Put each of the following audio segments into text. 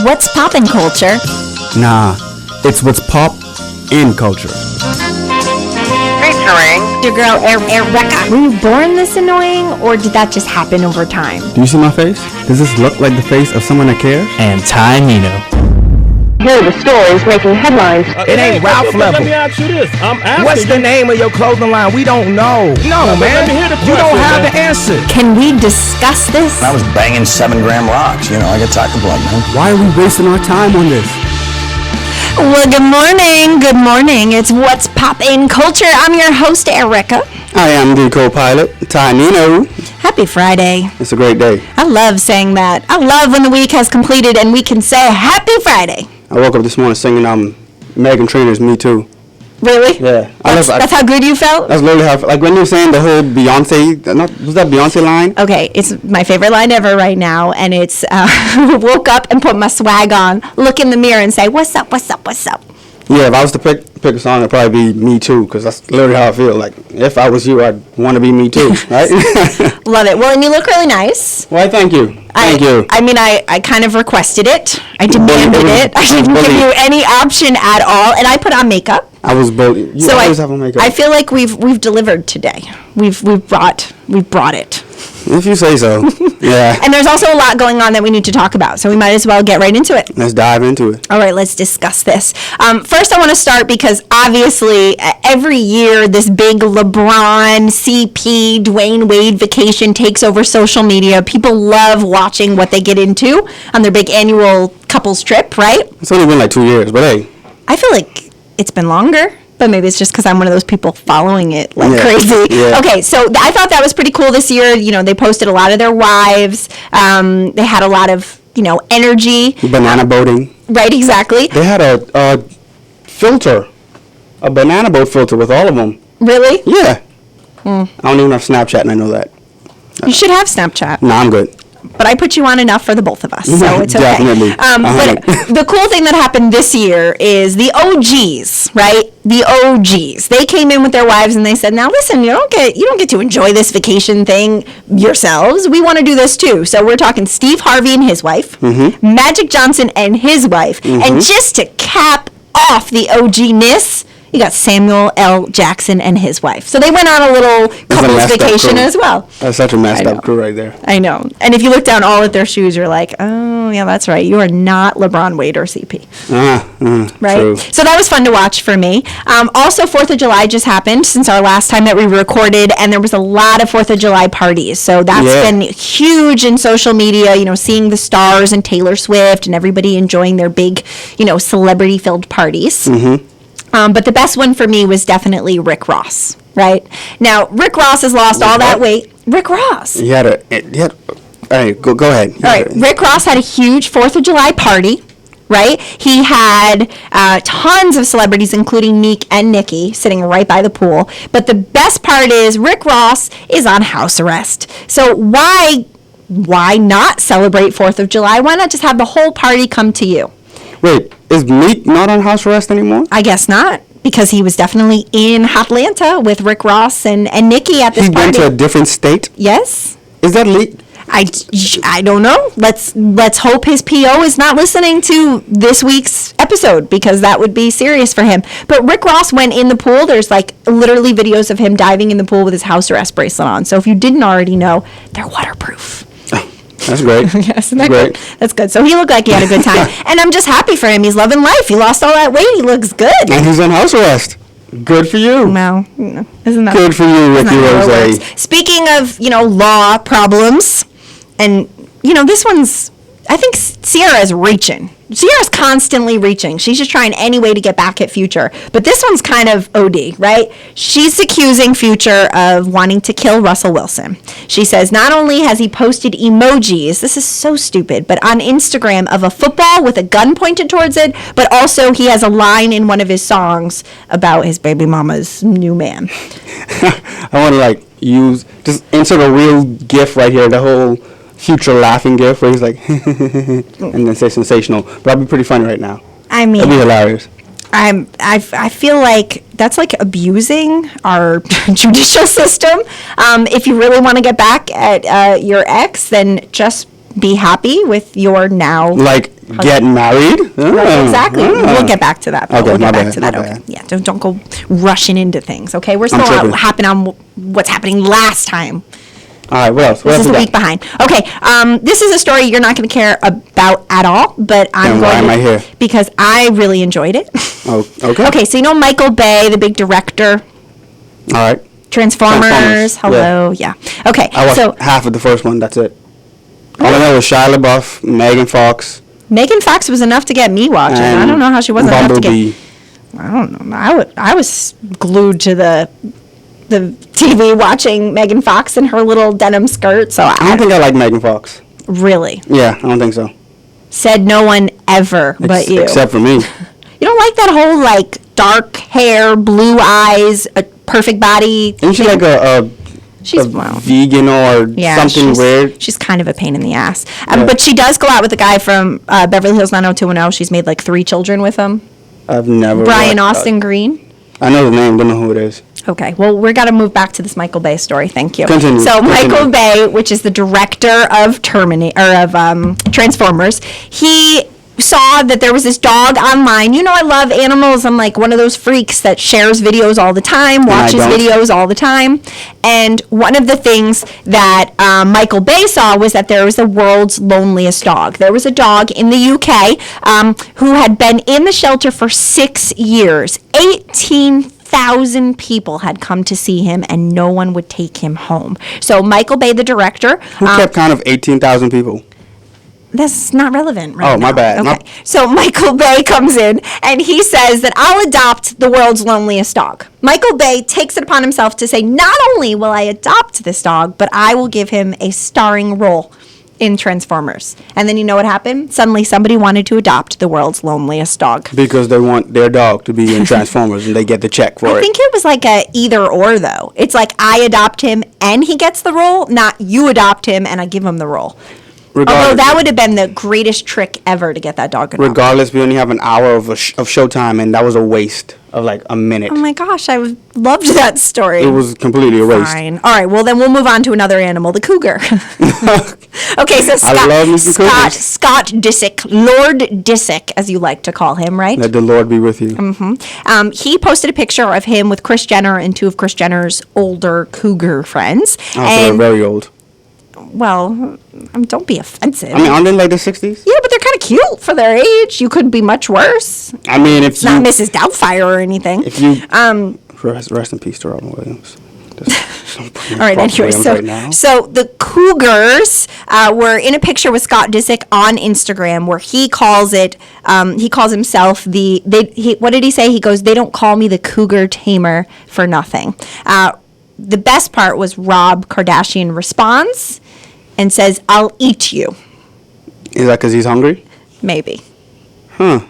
What's poppin' culture? Nah, it's what's pop in culture. Featuring Your girl, Erica. Were you born this annoying, or did that just happen over time? Do you see my face? Does this look like the face of someone that cares? And Ty Nino. Here are the stories making headlines. It ain't Ralph level. Let me ask you this. I'm asking What's the name of your clothing line? We don't know. No, man. let me hear the You don't question, have man. the answer. Can we discuss this? I was banging 7-gram rocks, I got taco blood, man. Why are we wasting our time on this? Well, good morning. Good morning. It's What's Poppin' Culture. I'm your host, Erica. I am the co-pilot, Ty Nino. Happy Friday. It's a great day. I love saying that. I love when the week has completed and we can say Happy Friday. I woke up this morning singing Meghan Trainor's Me Too. Really? Yeah. That's how good you felt? That's literally how, like when you were saying the whole Beyonce, was that Beyonce line? Okay, it's my favorite line ever right now, and it's woke up and put my swag on, look in the mirror and say, what's up, what's up, what's up? Yeah, if I was to pick a song, it'd probably be Me Too, because that's literally how I feel. Like, if I was you, I'd want to be Me Too, right? Love it. Well, and you look really nice. Why, thank you. Thank you. I mean, I kind of requested it. I demanded it. I didn't give you any option at all, and I put on makeup. I was bullied. You always have on makeup. I feel like we've delivered today. We've brought it. If you say so. Yeah. And there's also a lot going on that we need to talk about, so we might as well get right into it. Let's dive into it. All right, let's discuss this. First, I want to start because obviously every year this big LeBron, CP, Dwayne Wade vacation takes over social media. People love watching what they get into on their big annual couples trip, right? It's only been like 2 years, but hey. I feel like it's been longer. But maybe it's just because I'm one of those people following it like Yeah, crazy. yeah. Okay, so I thought that was pretty cool this year. You know, they posted a lot of their wives. They had a lot of, energy. Banana boating. Right, exactly. They had a filter, a banana boat filter with all of them. Really? Yeah. I don't even have Snapchat, and I know that. You should have Snapchat. Nah, I'm good. But I put you on enough for the both of us, so it's okay. Definitely. But the cool thing that happened this year is the OGs, right? The OGs. They came in with their wives and they said, "Now listen, you don't get to enjoy this vacation thing yourselves. We want to do this too." So we're talking Steve Harvey and his wife, Magic Johnson and his wife, and just to cap off the OG-ness, you got Samuel L. Jackson and his wife. So they went on a little couples vacation as well. That's such a messed up crew right there. I know. And if you look down all at their shoes, you're like, oh, yeah, that's right. You are not LeBron, Wade, or CP. Right? True. So that was fun to watch for me. Also, 4th of July just happened since our last time that we recorded, and there was a lot of 4th of July parties. So that's been huge in social media, seeing the stars and Taylor Swift and everybody enjoying their big, celebrity-filled parties. But the best one for me was definitely Rick Ross, right? Now, Rick Ross has lost all that weight. Rick Ross. All right, go ahead. All right, Rick Ross had a huge 4th of July party, right? He had tons of celebrities, including Meek and Nicki, sitting right by the pool. But the best part is Rick Ross is on house arrest. So why not celebrate 4th of July? Why not just have the whole party come to you? Wait, is Meek not on house arrest anymore? I guess not, because he was definitely in Atlanta with Rick Ross and Nicki at this He party. went to a different state? Yes. Is that legal? I don't know. Let's hope his PO is not listening to this week's episode, because that would be serious for him. But Rick Ross went in the pool. There's like literally videos of him diving in the pool with his house arrest bracelet on. So if you didn't already know, they're waterproof. That's great. Yes, isn't that great. good? That's good. So he looked like he had a good time. And I'm just happy for him. He's loving life. He lost all that weight. He looks good. And he's on house arrest. Good for you. Well, isn't that Good for you, Ricky Rose. Speaking of, law problems, and, this one's, I think Sierra's reaching. Sierra's constantly reaching. She's just trying any way to get back at Future. But this one's kind of OD, right? She's accusing Future of wanting to kill Russell Wilson. She says not only has he posted emojis, this is so stupid, but on Instagram of a football with a gun pointed towards it, but also he has a line in one of his songs about his baby mama's new man. I want to just insert a real GIF right here, the whole Future laughing GIF where he's like, and then say sensational. But that'd be pretty funny right now. I mean, that'd be hilarious. I feel like that's like abusing our judicial system. If you really want to get back at your ex, then just be happy with your now. Like Get married? Right, exactly. Ah. We'll get back to that. Okay, we'll my get back bad, to that. my Okay. bad. Yeah, don't go rushing into things. Okay, we're still tripping. on what's happening last time. All right, what else? What This else is we the got? week behind. Okay, this is a story you're not going to care about at all, but I'm Then why going am to I here? because I really enjoyed it. Oh, okay. Okay, so you know Michael Bay, the big director, All right. Transformers. Transformers, Hello, yeah. Okay, I watched so half of the first one. That's it. All I know was Shia LaBeouf, Megan Fox, Megan Fox was enough to get me watching. I don't know how she wasn't enough to Bumblebee. get. I don't know. I was glued to the TV watching Megan Fox in her little denim skirt. So I don't think I like Megan Fox. really Yeah, I don't think so. said no one ever but you. Except for me. You don't like that whole like dark hair, blue eyes, a perfect body. Isn't she like a She's a vegan or something she's, weird? She's kind of a pain in the ass. Yeah. But she does go out with the guy from Beverly Hills 90210. She's made like 3 children with him. I've never. Brian watched Austin Green. that. I know the name, don't know who it is. Okay, well, we're got to move back to this Michael Bay story. Thank you. Continue, So, continue. Michael Bay, which is the director of Transformers, he saw that there was this dog online. You know, I love animals. I'm like one of those freaks that shares videos all the time, watches don't. videos all the time. And one of the things that Michael Bay saw was that there was the world's loneliest dog. There was a dog in the UK who had been in the shelter for 6 years. 18,000 people had come to see him, and no one would take him home. So Michael Bay, the director, Who kept count of 18,000 people? that's not relevant right Oh, my now. bad. Okay. So Michael Bay comes in and he says that I'll adopt the world's loneliest dog. Michael Bay takes it upon himself to say, not only will I adopt this dog, but I will give him a starring role in Transformers. And then you know what happened? Suddenly somebody wanted to adopt the world's loneliest dog. Because they want their dog to be in Transformers and they get the check for I it. think it was like a either or though. It's like I adopt him and he gets the role, not you adopt him and I give him the role. Although that would have been the greatest trick ever to get that dog adopted. Regardless, we only have an hour of showtime, and that was a waste of like a minute. Oh my gosh, loved that story. It was completely a waste. Fine. All right, well then we'll move on to another animal, the cougar. Okay, so I love me some cougars. Scott Disick, Lord Disick, as you like to call him, right? Let the Lord be with you. He posted a picture of him with Kris Jenner and 2 of Kris Jenner's older cougar friends. Oh, so they're and very old. well, don't be offensive. I mean, aren't they like the 60s? yeah, but they're kind of cute for their age. You could be much worse. I mean, if It's not Mrs. Doubtfire or anything. if you rest in peace to Robin Williams. All right, anyway, so the Cougars were in a picture with Scott Disick on Instagram where he calls himself what did he say? He goes, they don't call me the Cougar Tamer for nothing. The best part was Rob Kardashian responds and says, I'll eat you. Is that because he's hungry? Maybe. Huh.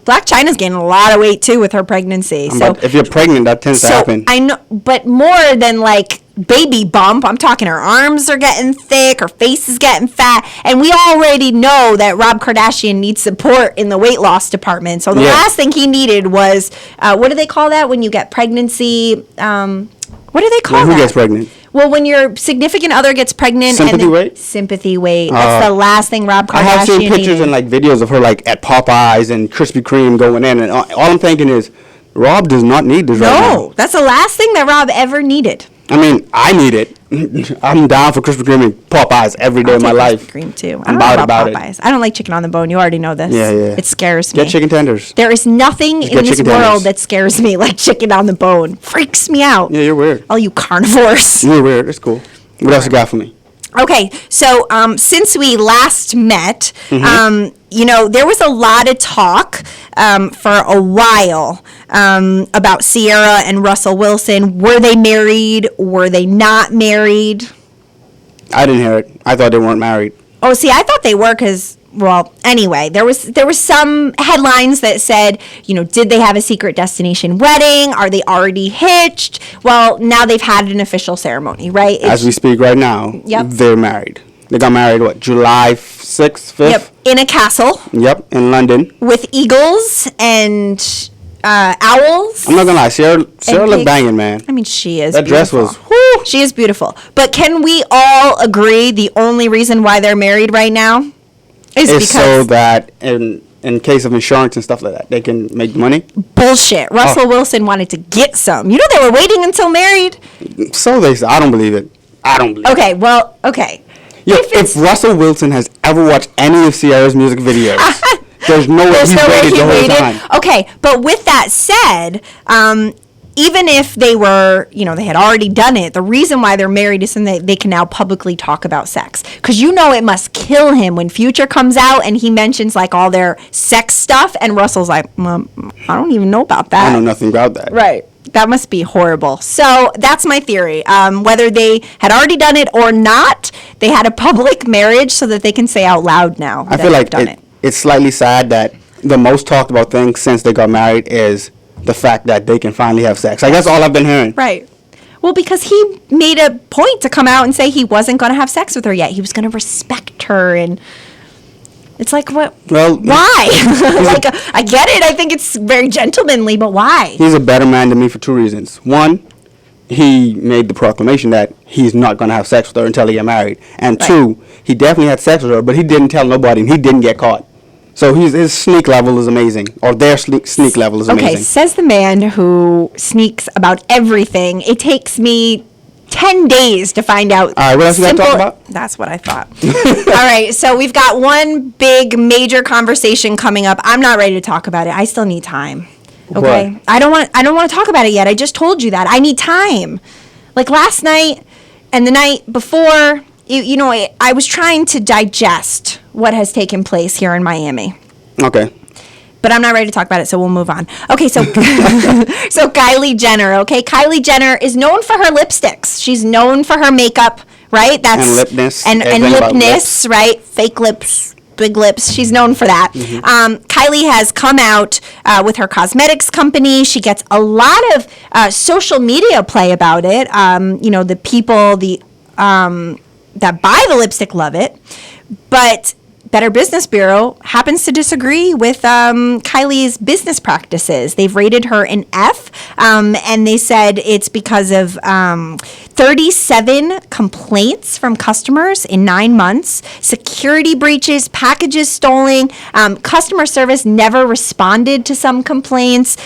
Black China's gaining a lot of weight too with her pregnancy. But if you're pregnant, that tends to happen. I know, but more than like baby bump, I'm talking her arms are getting thick, her face is getting fat, and we already know that Rob Kardashian needs support in the weight loss department. So the Yeah. last thing he needed was, what do they call that when you get pregnancy? What do they call Who that? gets pregnant? Well, when your significant other gets pregnant. Sympathy weight? Sympathy weight. That's the last thing Rob Kardashian I have seen pictures needed. and like videos of her like at Popeyes and Krispy Kreme going in, and all I'm thinking is, Rob does not need this right now. No, that's the last thing that Rob ever needed. I mean, I need it. I'm down for Krispy Kreme and Popeyes every day of my I'll take life. Krispy Kreme too. I'm I don't know about it. Popeyes. I don't like chicken on the bone. You already know this. Yeah, yeah. It scares me. Get chicken tenders. There is nothing in get this chicken world tenders. that scares me like chicken on the bone. Freaks me out. Yeah, you're weird. All you carnivores. You're weird. It's cool. What else you got for me? Okay, so since we last met, there was a lot of talk for a while about Sierra and Russell Wilson. Were they married? Were they not married? I didn't hear it. I thought they weren't married. Oh, see, I thought they were because, well, anyway, there was some headlines that said, did they have a secret destination wedding? Are they already hitched? Well, now they've had an official ceremony, right? As we speak right now, Yep. they're married. They got married, July 6th, 5th? Yep, in a castle Yep, in London. with eagles and owls. I'm not gonna lie, Sarah looked pigs. banging, man. I mean, she is That dress beautiful. was, whoo! She is beautiful. But can we all agree the only reason why they're married right now? Is is because so that in case of insurance and stuff like that, they can make money. bullshit. Russell Wilson wanted to get some. You know they were waiting until married. So they say. I don't believe it. I don't believe it. Okay, well, okay. Yo, If it's- if Russell Wilson has ever watched any of Ciara's music videos, there's no way There's he no way waited he the whole waited. time. Okay, but with that said, even if they were, they had already done it, the reason why they're married is so they can now publicly talk about sex. Because it must kill him when Future comes out and he mentions like all their sex stuff, and Russell's like, I don't even know about that. I know nothing about that. Right. That must be horrible. So that's my theory. Whether they had already done it or not, they had a public marriage so that they can say out loud now I that feel they've like done it's slightly sad that the most talked about thing since they got married is the fact that they can finally have sex. Like, that's all I've been hearing. Right. Well, because he made a point to come out and say he wasn't going to have sex with her yet. He was going to respect her, and it's like, what? Well, why? Like, I get it. I think it's very gentlemanly, but why? he's a better man than me for two reasons. One, he made the proclamation that he's not going to have sex with her until they get married. And Right. two, he definitely had sex with her, but he didn't tell nobody, and he didn't get caught. So his sneak level is amazing, or their sneak level is Okay, amazing. says the man who sneaks about everything. It takes me 10 days to find out. All right, what else you gotta talk about? That's what I thought. All right, so we've got one big major conversation coming up. I'm not ready to talk about it. I still need time. Okay? What? I don't want to talk about it yet. I just told you that. I need time. Like last night and the night before, I was trying to digest what has taken place here in Miami. Okay. But I'm not ready to talk about it, so we'll move on. Okay, so so Kylie Jenner. Okay, Kylie Jenner is known for her lipsticks. She's known for her makeup, right? That's And lipness, and everything about lipness, right? Fake lips, big lips. She's known for that. Kylie has come out with her cosmetics company. She gets a lot of social media play about it. The people that buy the lipstick love it, but Better Business Bureau happens to disagree with Kylie's business practices. They've rated her an F, and they said it's because of 37 complaints from customers in 9 months, security breaches, packages stolen, customer service never responded to some complaints,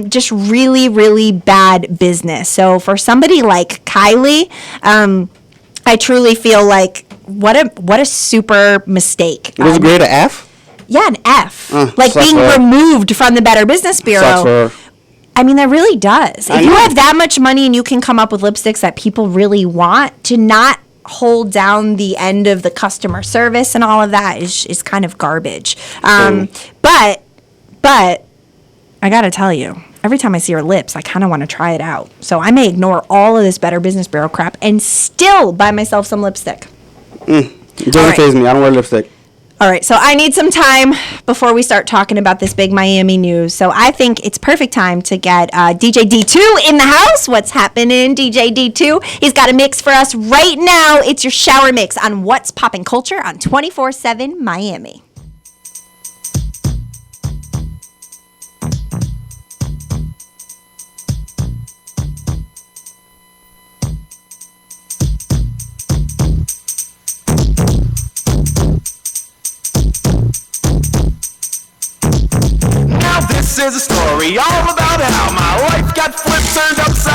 just really, really bad business. So for somebody like Kylie, I truly feel like what a super mistake. Was it grade an F? Yeah, an F. Like sucks being for her. removed from the Better Business Bureau. Sucks for her. I mean, that really does. I If you know. have that much money and you can come up with lipsticks that people really want, to not hold down the end of the customer service and all of that is kind of garbage. But I gotta tell you, every time I see her lips, I kind of want to try it out. So I may ignore all of this Better Business Bureau crap and still buy myself some lipstick. It All doesn't right. faze me. I don't wear lipstick. All right, so I need some time before we start talking about this big Miami news. So I think it's perfect time to get DJ D2 in the house. What's happening, DJ D2? He's got a mix for us right now. It's your shower mix on What's Poppin' Culture on 24/7 Miami. Now this is a story all about how my life got flipped, turned upside